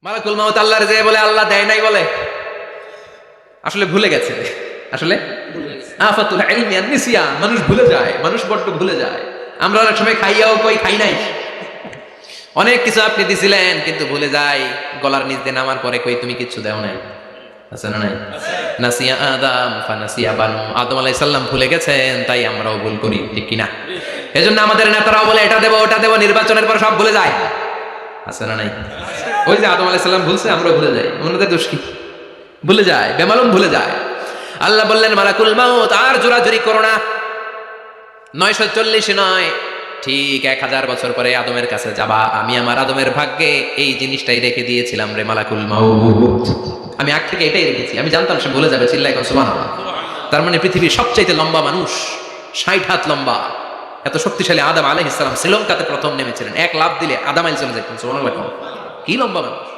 মালাকুল মাউত আল্লাহর যে বলে আল্লাহ দেয় নাই বলে, আসলে ভুলে গেছে। আসলে আফাতুল ইলমি আন-নিসিয়ান, মানুষ ভুলে যায়, মানুষ বড্ড ভুলে যায়। আমরা অনেক সময় খাইয়াও কই খাই নাই, অনেক কিছু আপনি দিছিলেন কিন্তু ভুলে যাই, গলার নিচ দিয়ে নামার পরে কই তুমি কিচ্ছু দেও নাই। আছে না নাই? নাসিয়া আদম ফানাসিয়া বানু, আদম আলাইহিস সালাম ভুলে গেছেন, তাই আমরাও ভুল করি, ঠিক কি না? এজন্য আমাদের নেতারাও বলে এটা দেব ওটা দেব, নির্বাচনের পর সব ভুলে যায়। আছে না নাই? ওই যে আদম আলাইহিস সালাম ভুলছে, আমরা ভুলে যাই, ওনাদের দোষ কি? ভুলে যায়, বেমালুম ভুলে যায়। আল্লাহ বললেন মালাকুল মাউত আর জোরাজুরি করো না, 940 নয়, ঠিক 1000 বছর পরে আদমের কাছে যাবা। আমি আমার আদমের ভাগ্যে এই জিনিসটাই রেখে দিয়েছিলাম রে মালাকুল মাউত, আমি আগ থেকে এটাই রেখেছি, আমি জানতাম সে ভুলে যাবে। চিল্লায় এখন সুবহানাল্লাহ। তার মানে পৃথিবীর সবচাইতে লম্বা মানুষ, 60 হাত লম্বা, এত শক্তিশালী আদম আলাইহিস সালাম শ্রীলঙ্কাতে প্রথম নেমেছিলেন, এক লাফ দিলে আদাম আইল চলে যেতেন। সুবহানাল্লাহ, কি লম্বা মানুষ।